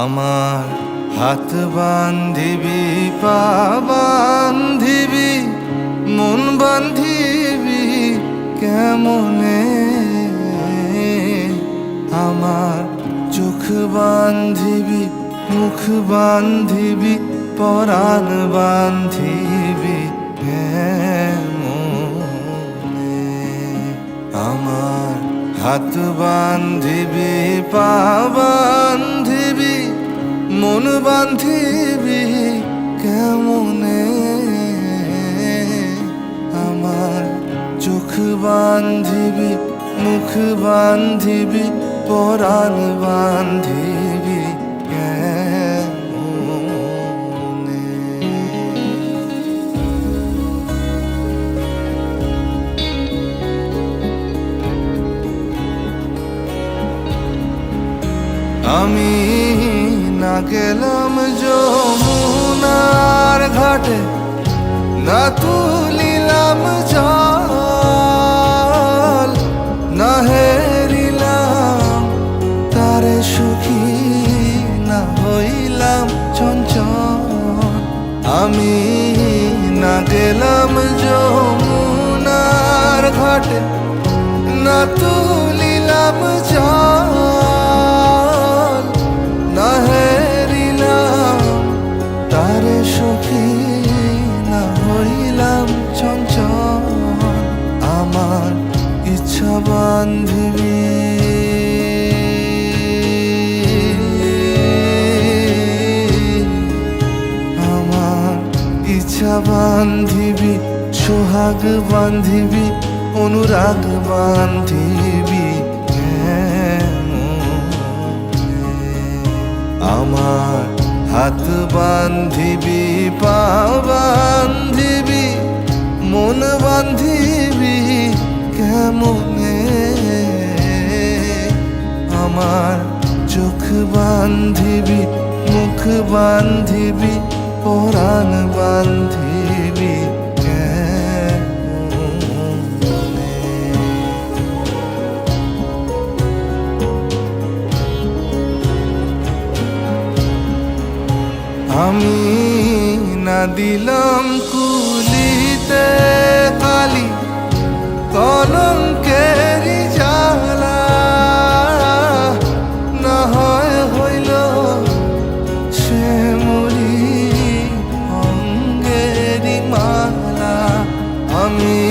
আমার হাত বান্ধিবি, পা বান্ধিবি, মন বান্ধিবি কেমনে? আমার চোখ বান্ধিবি, মুখ বান্ধিবি, পরাণ বান্ধিবি কেমনে? আমার হাত বান্ধিবি, পা বান্ধিবি, মন বান্ধিবি কেমনে? আমার চোখ বান্ধিবি, মুখ বান্ধিবি, পরাণ বান্ধিবি কেমনে? আমি না গেলাম যমুনার ঘাটে, না তুলিলাম জল, না হেরিলাম তারে সুখী, না হইলাম চঞ্চল। আমি না গেলাম যমুনার ঘাটে, না তুলিলাম জল, না হেরিলাম তারে সুখী, না হইলাম চঞ্চল। আমার ইচ্ছা বান্ধিবি, আমার ইচ্ছা বান্ধিবি, সোহাগ বান্ধিবি, অনুরাগ বান্ধিবি কেমনে? আমার হাত বান্ধিবি, পা বান্ধিবি, মন বান্ধিবি কেমনে? আমার চোখ বান্ধিবি, মুখ বান্ধিবি, পরাণ বান্ধিবি কেমনে? আমি না দিলাম কুলিতে কালি, কলঙ্কেরি জ্বালা, না হয় হইল সে মরি অঙ্গেরি মালা। আমি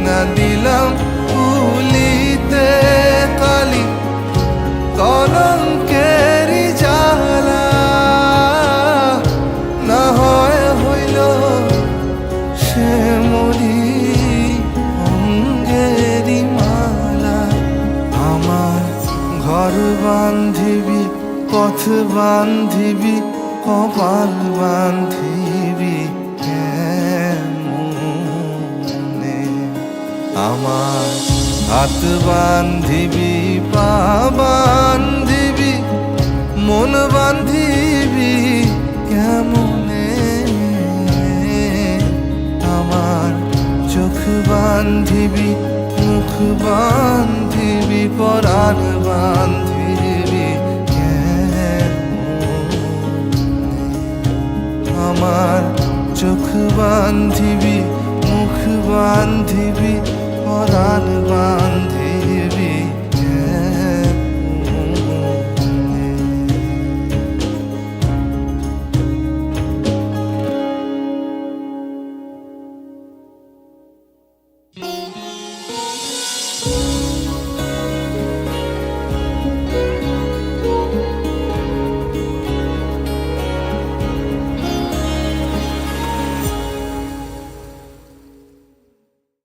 না দিলাম কুলিতে কালি, কলঙ্কেরি জ্বালা, না হয় হইল সে মরি অঙ্গেরি মালা। আমার ঘর বান্ধিবি, পথ বান্ধিবি, কপাল বান্ধিবি কেমনে? আমার হাত বান্ধিবি, পা বান্ধিবি, মন বান্ধিবি কেমনে? আমার চোখ বান্ধিবি, মুখ বান্ধিবি, পরাণ বান্ধিবি কেমনে? আমার চোখ বান্ধিবি, মুখ বান্ধিবি, পরাণ বান্ধিবি।